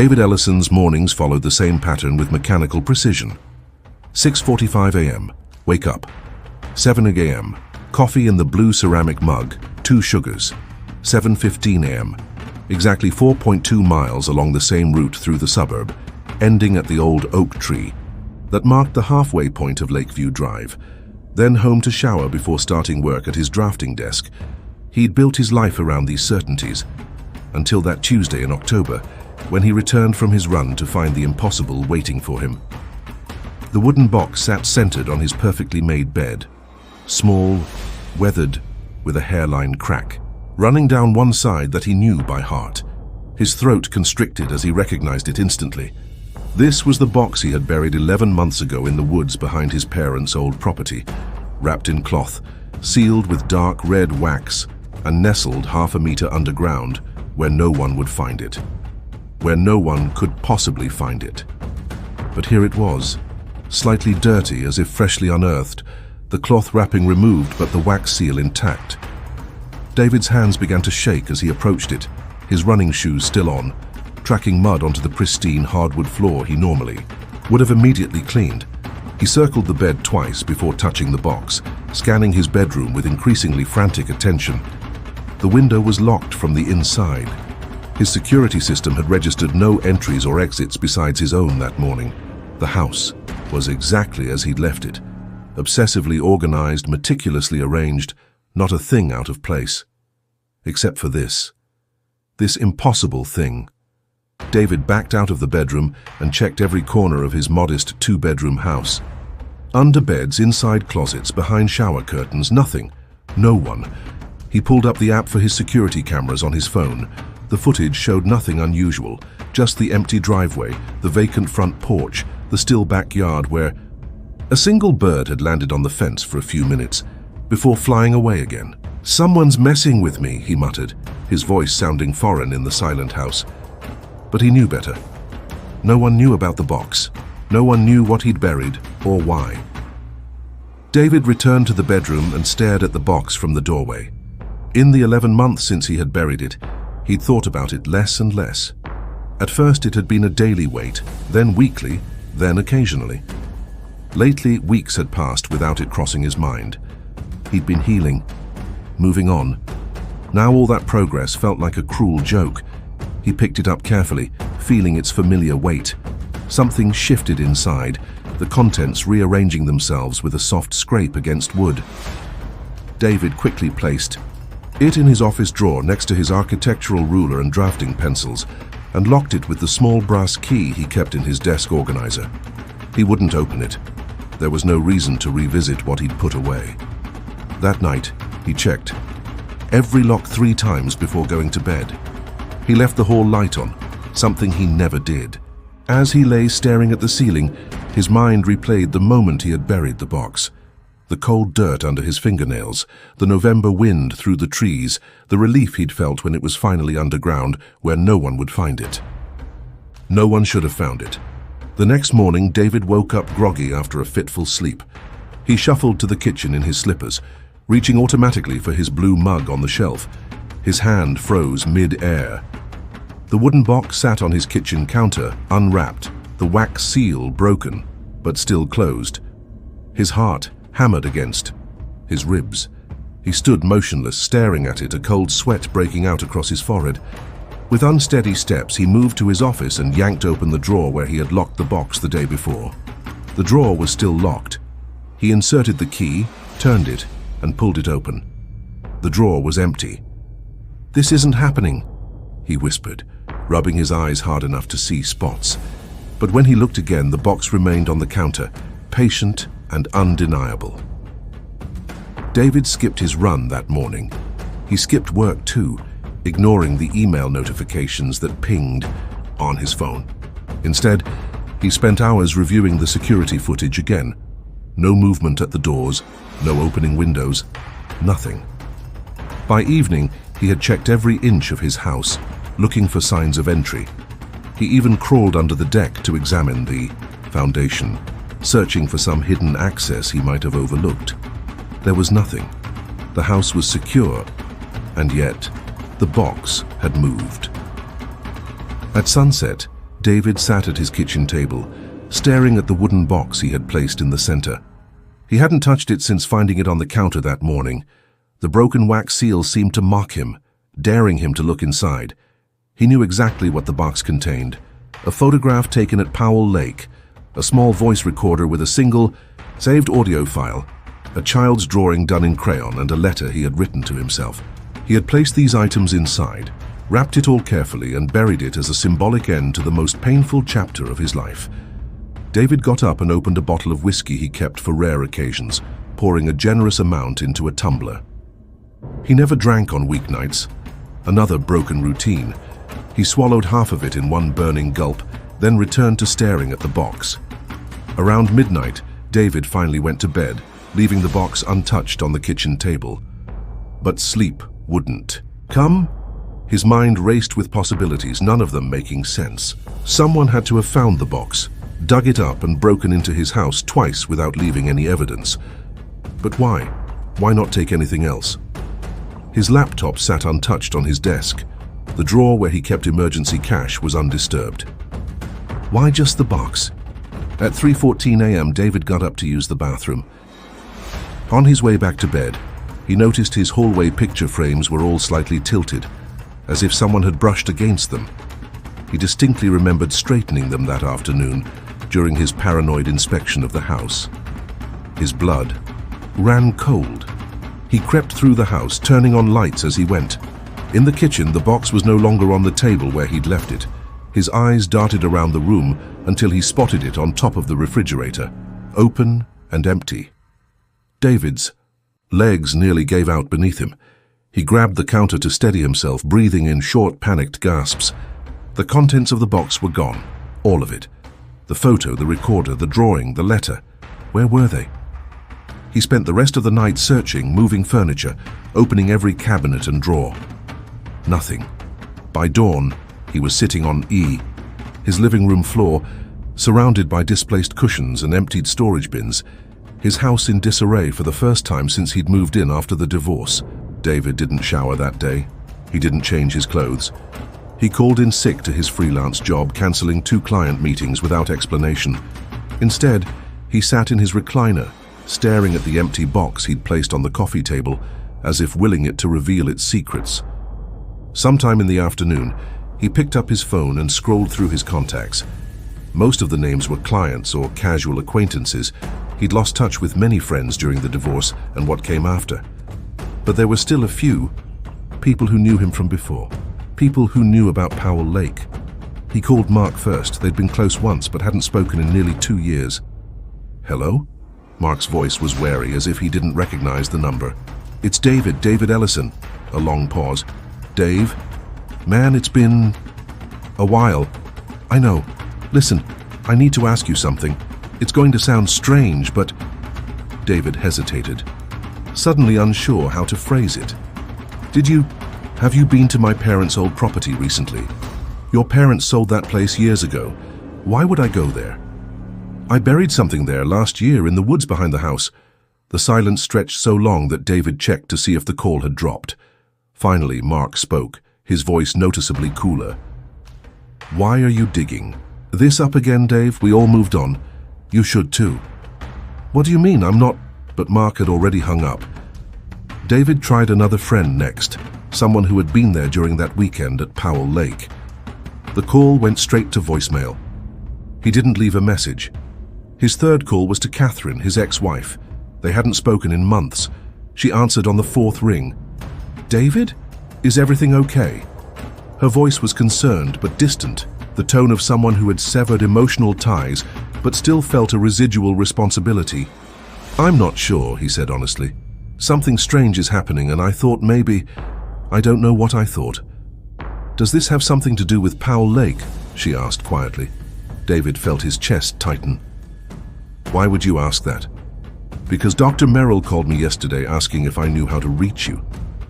David Ellison's mornings followed the same pattern with mechanical precision. 6:45 a.m. Wake up. 7 a.m. Coffee in the blue ceramic mug, 2 sugars. 7:15 a.m. Exactly 4.2 miles along the same route through the suburb, ending at the old oak tree that marked the halfway point of Lakeview Drive. Then home to shower before starting work at his drafting desk. He'd built his life around these certainties, until that Tuesday in October, when he returned from his run to find the impossible waiting for him. The wooden box sat centered on his perfectly made bed, small, weathered, with a hairline crack, running down one side that he knew by heart. His throat constricted as he recognized it instantly. This was the box he had buried 11 months ago in the woods behind his parents' old property, wrapped in cloth, sealed with dark red wax, and nestled half a meter underground, where no one would find it. Where no one could possibly find it. But here it was, slightly dirty as if freshly unearthed, the cloth wrapping removed but the wax seal intact. David's hands began to shake as he approached it, his running shoes still on, tracking mud onto the pristine hardwood floor he normally would have immediately cleaned. He circled the bed twice before touching the box, scanning his bedroom with increasingly frantic attention. The window was locked from the inside. His security system had registered no entries or exits besides his own that morning. The house was exactly as he'd left it, obsessively organized, meticulously arranged, not a thing out of place. Except for this impossible thing. David backed out of the bedroom and checked every corner of his modest 2-bedroom house. Under beds, inside closets, behind shower curtains, nothing. No one. He pulled up the app for his security cameras on his phone. The footage showed nothing unusual, just the empty driveway, the vacant front porch, the still backyard where a single bird had landed on the fence for a few minutes, before flying away again. "Someone's messing with me," he muttered, his voice sounding foreign in the silent house. But he knew better. No one knew about the box. No one knew what he'd buried or why. David returned to the bedroom and stared at the box from the doorway. In the 11 months since he had buried it, he'd thought about it less and less. At first it had been a daily wait, then weekly, then occasionally. Lately, weeks had passed without it crossing his mind. He'd been healing, moving on. Now all that progress felt like a cruel joke. He picked it up carefully, feeling its familiar weight. Something shifted inside, the contents rearranging themselves with a soft scrape against wood. David quickly placed it in his office drawer next to his architectural ruler and drafting pencils, and locked it with the small brass key he kept in his desk organizer. He wouldn't open it. There was no reason to revisit what he'd put away. That night, he checked every lock 3 times before going to bed. He left the hall light on, something he never did. As he lay staring at the ceiling, his mind replayed the moment he had buried the box. The cold dirt under his fingernails, the November wind through the trees, the relief he'd felt when it was finally underground, where no one would find it. No one should have found it. The next morning, David woke up groggy after a fitful sleep. He shuffled to the kitchen in his slippers, reaching automatically for his blue mug on the shelf. His hand froze mid-air. The wooden box sat on his kitchen counter, unwrapped, the wax seal broken, but still closed. His heart hammered against his ribs. He stood motionless, staring at it, a cold sweat breaking out across his forehead. With unsteady steps, he moved to his office and yanked open the drawer where he had locked the box the day before. The drawer was still locked. He inserted the key, turned it, and pulled it open. The drawer was empty. "This isn't happening," he whispered, rubbing his eyes hard enough to see spots. But when he looked again, the box remained on the counter, patient and undeniable. David skipped his run that morning. He skipped work too, ignoring the email notifications that pinged on his phone. Instead, he spent hours reviewing the security footage again. No movement at the doors, no opening windows, nothing. By evening, he had checked every inch of his house, looking for signs of entry. He even crawled under the deck to examine the foundation, searching for some hidden access he might have overlooked. There was nothing. The house was secure, and yet the box had moved. At sunset, David sat at his kitchen table, staring at the wooden box he had placed in the center. He hadn't touched it since finding it on the counter that morning. The broken wax seal seemed to mock him, daring him to look inside. He knew exactly what the box contained: a photograph taken at Powell Lake, a small voice recorder with a single, saved audio file, a child's drawing done in crayon, and a letter he had written to himself. He had placed these items inside, wrapped it all carefully, and buried it as a symbolic end to the most painful chapter of his life. David got up and opened a bottle of whiskey he kept for rare occasions, pouring a generous amount into a tumbler. He never drank on weeknights. Another broken routine. He swallowed half of it in one burning gulp, then returned to staring at the box. Around midnight, David finally went to bed, leaving the box untouched on the kitchen table. But sleep wouldn't come. His mind raced with possibilities, none of them making sense. Someone had to have found the box, dug it up, and broken into his house twice without leaving any evidence. But why? Why not take anything else? His laptop sat untouched on his desk. The drawer where he kept emergency cash was undisturbed. Why just the box? At 3:14 a.m., David got up to use the bathroom. On his way back to bed, he noticed his hallway picture frames were all slightly tilted, as if someone had brushed against them. He distinctly remembered straightening them that afternoon during his paranoid inspection of the house. His blood ran cold. He crept through the house, turning on lights as he went. In the kitchen, the box was no longer on the table where he'd left it. His eyes darted around the room until he spotted it on top of the refrigerator, open and empty. David's legs nearly gave out beneath him. He grabbed the counter to steady himself, breathing in short, panicked gasps. The contents of the box were gone, all of it. The photo, the recorder, the drawing, the letter. Where were they? He spent the rest of the night searching, moving furniture, opening every cabinet and drawer. Nothing. By dawn, he was sitting on E, his living room floor, surrounded by displaced cushions and emptied storage bins, his house in disarray for the first time since he'd moved in after the divorce. David didn't shower that day. He didn't change his clothes. He called in sick to his freelance job, canceling 2 client meetings without explanation. Instead, he sat in his recliner, staring at the empty box he'd placed on the coffee table, as if willing it to reveal its secrets. Sometime in the afternoon, he picked up his phone and scrolled through his contacts. Most of the names were clients or casual acquaintances. He'd lost touch with many friends during the divorce and what came after. But there were still a few, people who knew him from before, people who knew about Powell Lake. He called Mark first. They'd been close once but hadn't spoken in nearly 2 years. Hello? Mark's voice was wary, as if he didn't recognize the number. It's David Ellison. A long pause. Dave? Man, it's been a while. I know. Listen, I need to ask you something. It's going to sound strange, but... David hesitated, suddenly unsure how to phrase it. Have you been to my parents' old property recently? Your parents sold that place years ago. Why would I go there? I buried something there last year in the woods behind the house. The silence stretched so long that David checked to see if the call had dropped. Finally, Mark spoke, his voice noticeably cooler. Why are you digging? This up again, Dave? We all moved on. You should too. What do you mean? I'm not... But Mark had already hung up. David tried another friend next, someone who had been there during that weekend at Powell Lake. The call went straight to voicemail. He didn't leave a message. His third call was to Catherine, his ex-wife. They hadn't spoken in months. She answered on the 4th ring. David? Is everything okay? Her voice was concerned but distant, the tone of someone who had severed emotional ties but still felt a residual responsibility. I'm not sure, he said honestly. Something strange is happening and I thought maybe... I don't know what I thought. Does this have something to do with Powell Lake? She asked quietly. David felt his chest tighten. Why would you ask that? Because Dr. Merrill called me yesterday asking if I knew how to reach you.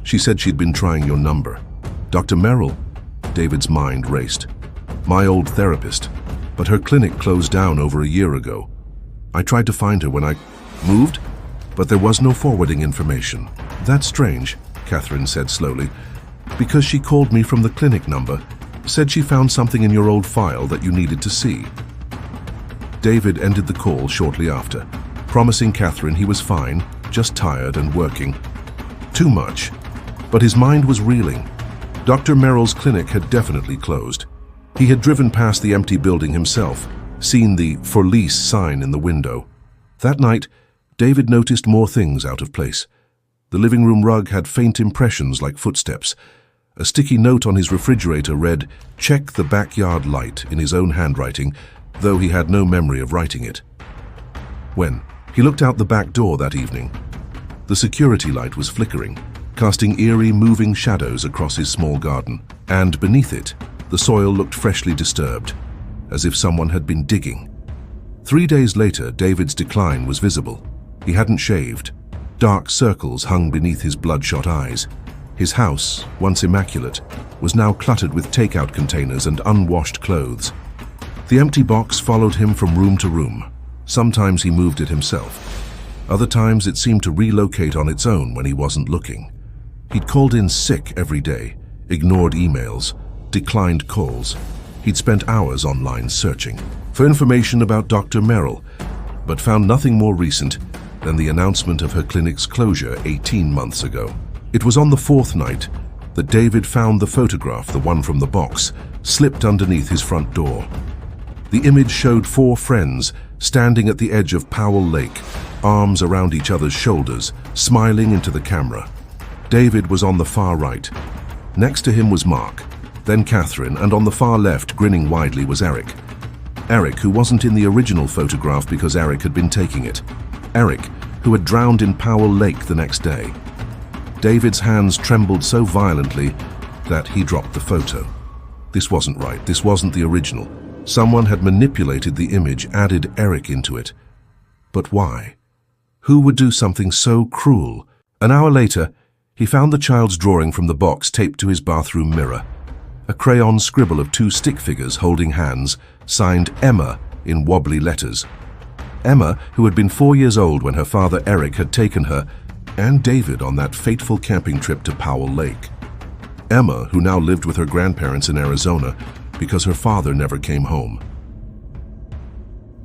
She said she'd been trying your number. Dr. Merrill? David's mind raced. My old therapist. But her clinic closed down over a year ago. I tried to find her when I moved, but there was no forwarding information. That's strange, Catherine said slowly. Because she called me from the clinic number, Said she found something in your old file that you needed to see. David ended the call shortly after, promising Catherine he was fine, just tired and working. Too much. But his mind was reeling. Dr. Merrill's clinic had definitely closed. He had driven past the empty building himself, seen the "for lease" sign in the window. That night, David noticed more things out of place. The living room rug had faint impressions like footsteps. A sticky note on his refrigerator read, "Check the backyard light," in his own handwriting, though he had no memory of writing it. When he looked out the back door that evening, the security light was flickering, casting eerie, moving shadows across his small garden, and beneath it, the soil looked freshly disturbed, as if someone had been digging. 3 days later, David's decline was visible. He hadn't shaved. Dark circles hung beneath his bloodshot eyes. His house, once immaculate, was now cluttered with takeout containers and unwashed clothes. The empty box followed him from room to room. Sometimes he moved it himself. Other times it seemed to relocate on its own when he wasn't looking. He'd called in sick every day, ignored emails, declined calls. He'd spent hours online searching for information about Dr. Merrill, but found nothing more recent than the announcement of her clinic's closure 18 months ago. It was on the 4th night that David found the photograph, the one from the box, slipped underneath his front door. The image showed 4 friends standing at the edge of Powell Lake, arms around each other's shoulders, smiling into the camera. David was on the far right. Next to him was Mark, then Catherine, and on the far left, grinning widely, was Eric. Eric, who wasn't in the original photograph because Eric had been taking it. Eric, who had drowned in Powell Lake the next day. David's hands trembled so violently that he dropped the photo. This wasn't right. This wasn't the original. Someone had manipulated the image, added Eric into it. But why? Who would do something so cruel? An hour later, he found the child's drawing from the box taped to his bathroom mirror. A crayon scribble of 2 stick figures holding hands, signed Emma in wobbly letters. Emma, who had been 4 years old when her father Eric had taken her and David on that fateful camping trip to Powell Lake. Emma, who now lived with her grandparents in Arizona because her father never came home.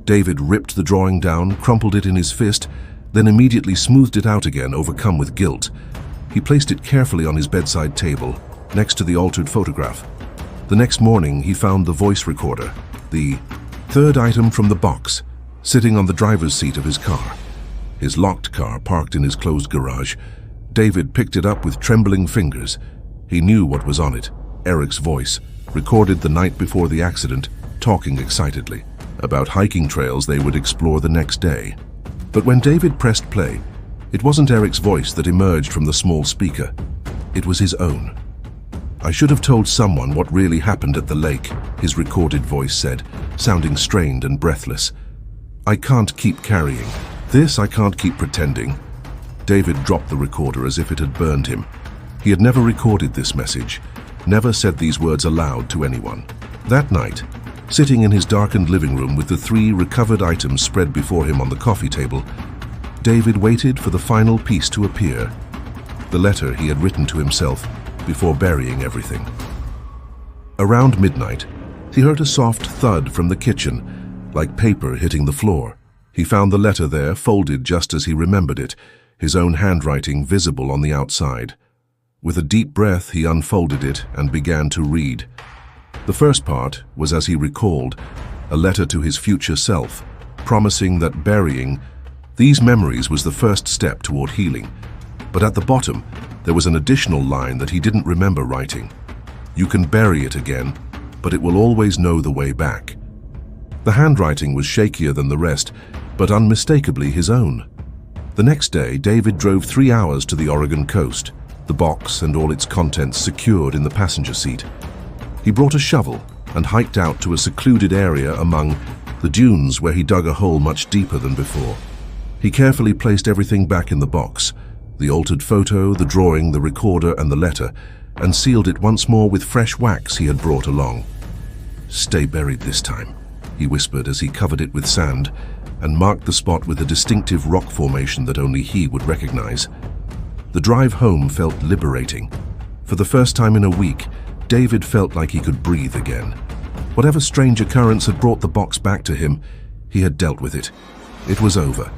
David ripped the drawing down, crumpled it in his fist, then immediately smoothed it out again, overcome with guilt. He placed it carefully on his bedside table, next to the altered photograph. The next morning, he found the voice recorder, the 3rd item from the box, sitting on the driver's seat of his car. His locked car parked in his closed garage. David picked it up with trembling fingers. He knew what was on it. Eric's voice, recorded the night before the accident, talking excitedly about hiking trails they would explore the next day. But when David pressed play, it wasn't Eric's voice that emerged from the small speaker. It was his own. "I should have told someone what really happened at the lake," his recorded voice said, sounding strained and breathless. "I can't keep carrying this. I can't keep pretending." David dropped the recorder as if it had burned him. He had never recorded this message, never said these words aloud to anyone. That night, sitting in his darkened living room with the 3 recovered items spread before him on the coffee table, David waited for the final piece to appear, the letter he had written to himself before burying everything. Around midnight, he heard a soft thud from the kitchen, like paper hitting the floor. He found the letter there, folded just as he remembered it, his own handwriting visible on the outside. With a deep breath, he unfolded it and began to read. The first part was, as he recalled, a letter to his future self, promising that burying these memories was the first step toward healing. But at the bottom, there was an additional line that he didn't remember writing. "You can bury it again, but it will always know the way back." The handwriting was shakier than the rest, but unmistakably his own. The next day, David drove 3 hours to the Oregon coast, the box and all its contents secured in the passenger seat. He brought a shovel and hiked out to a secluded area among the dunes where he dug a hole much deeper than before. He carefully placed everything back in the box, the altered photo, the drawing, the recorder, and the letter, and sealed it once more with fresh wax he had brought along. "Stay buried this time," he whispered as he covered it with sand and marked the spot with a distinctive rock formation that only he would recognize. The drive home felt liberating. For the first time in a week, David felt like he could breathe again. Whatever strange occurrence had brought the box back to him, he had dealt with it. It was over.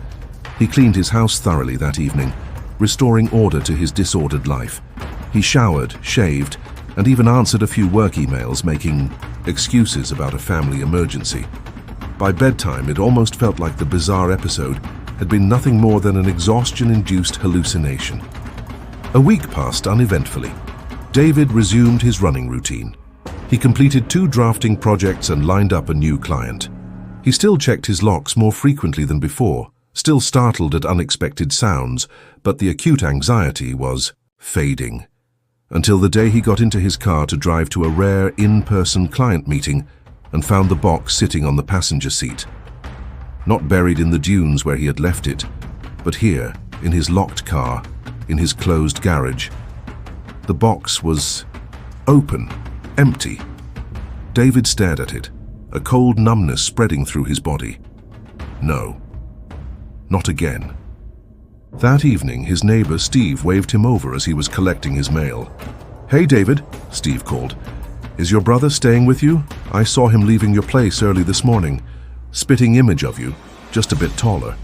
He cleaned his house thoroughly that evening, restoring order to his disordered life. He showered, shaved, and even answered a few work emails, making excuses about a family emergency. By bedtime, it almost felt like the bizarre episode had been nothing more than an exhaustion-induced hallucination. A week passed uneventfully. David resumed his running routine. He completed 2 drafting projects and lined up a new client. He still checked his locks more frequently than before, still startled at unexpected sounds, but the acute anxiety was fading. Until the day he got into his car to drive to a rare in-person client meeting and found the box sitting on the passenger seat. Not buried in the dunes where he had left it, but here, in his locked car, in his closed garage. The box was open, empty. David stared at it, a cold numbness spreading through his body. No, not again. That evening, his neighbor Steve waved him over as he was collecting his mail. "Hey, David," Steve called. "Is your brother staying with you? I saw him leaving your place early this morning. Spitting image of you, just a bit taller."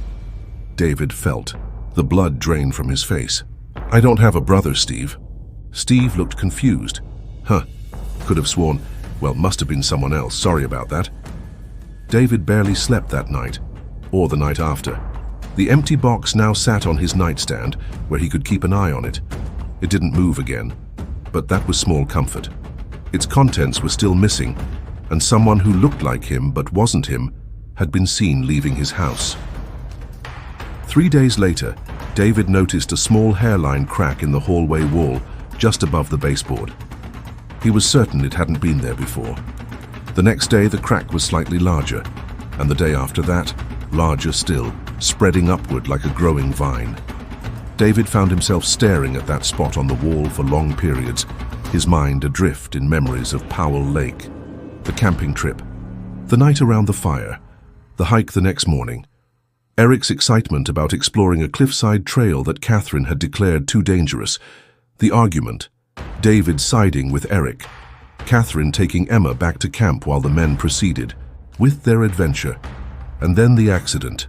David felt the blood drain from his face. "I don't have a brother, Steve." Steve looked confused. Could have sworn, well, must have been someone else. Sorry about that. David barely slept that night, or the night after. The empty box now sat on his nightstand, where he could keep an eye on it. It didn't move again, but that was small comfort. Its contents were still missing, and someone who looked like him but wasn't him had been seen leaving his house. 3 days later, David noticed a small hairline crack in the hallway wall just above the baseboard. He was certain it hadn't been there before. The next day, the crack was slightly larger, and the day after that, larger still, spreading upward like a growing vine. David found himself staring at that spot on the wall for long periods, his mind adrift in memories of Powell Lake, the camping trip, the night around the fire, the hike the next morning, Eric's excitement about exploring a cliffside trail that Catherine had declared too dangerous, the argument, David siding with Eric, Catherine taking Emma back to camp while the men proceeded with their adventure, and then the accident,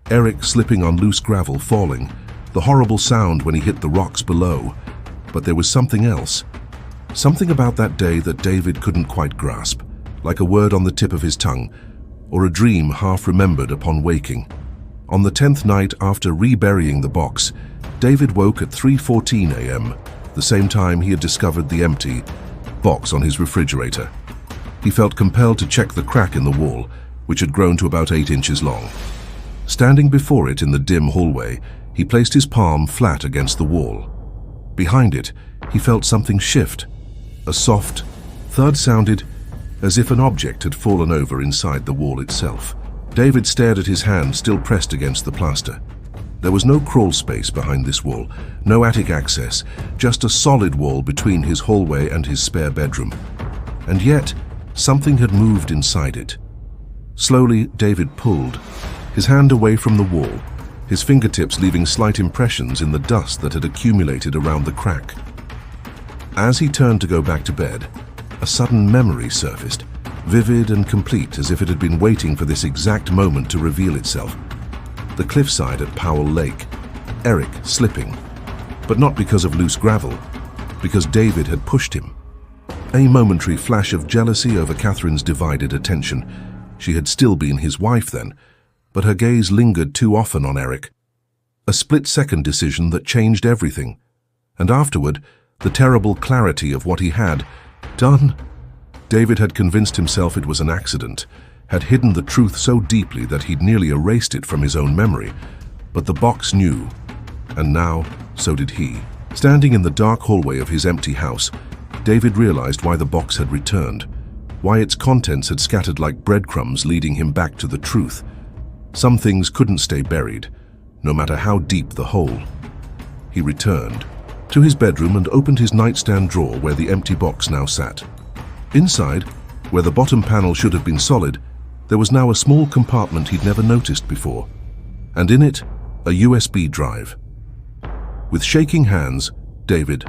Eric slipping on loose gravel, falling, the horrible sound when he hit the rocks below. But there was something else. Something about that day that David couldn't quite grasp, like a word on the tip of his tongue, or a dream half remembered upon waking. On the 10th night after reburying the box, David woke at 3:14 a.m., the same time he had discovered the empty box on his refrigerator. He felt compelled to check the crack in the wall, which had grown to about 8 inches long. Standing before it in the dim hallway, he placed his palm flat against the wall. Behind it, he felt something shift. A soft thud sounded as if an object had fallen over inside the wall itself. David stared at his hand still pressed against the plaster. There was no crawl space behind this wall, no attic access, just a solid wall between his hallway and his spare bedroom. And yet, something had moved inside it. Slowly, David pulled, his hand away from the wall, his fingertips leaving slight impressions in the dust that had accumulated around the crack. As he turned to go back to bed, a sudden memory surfaced, vivid and complete, as if it had been waiting for this exact moment to reveal itself. The cliffside at Powell Lake, Eric slipping, but not because of loose gravel, because David had pushed him. A momentary flash of jealousy over Catherine's divided attention. She had still been his wife then, but her gaze lingered too often on Eric. A split-second decision that changed everything. And afterward, the terrible clarity of what he had done. David had convinced himself it was an accident, had hidden the truth so deeply that he'd nearly erased it from his own memory. But the box knew, and now so did he. Standing in the dark hallway of his empty house, David realized why the box had returned, why its contents had scattered like breadcrumbs leading him back to the truth. Some things couldn't stay buried, no matter how deep the hole. He returned to his bedroom and opened his nightstand drawer where the empty box now sat. Inside, where the bottom panel should have been solid, there was now a small compartment he'd never noticed before, and in it, a USB drive. With shaking hands, David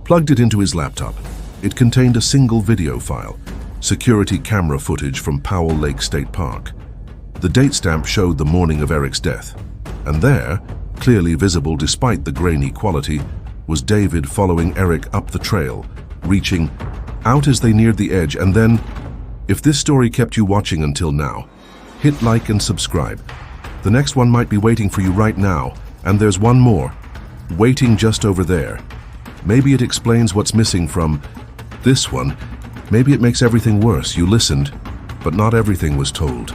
plugged it into his laptop. It contained a single video file, security camera footage from Powell Lake State Park. The date stamp showed the morning of Eric's death, and there, clearly visible despite the grainy quality, was David following Eric up the trail, reaching out as they neared the edge. And then, if this story kept you watching until now, hit like and subscribe. The next one might be waiting for you right now, and there's one more, waiting just over there. Maybe it explains what's missing from this one. Maybe it makes everything worse. You listened, but not everything was told.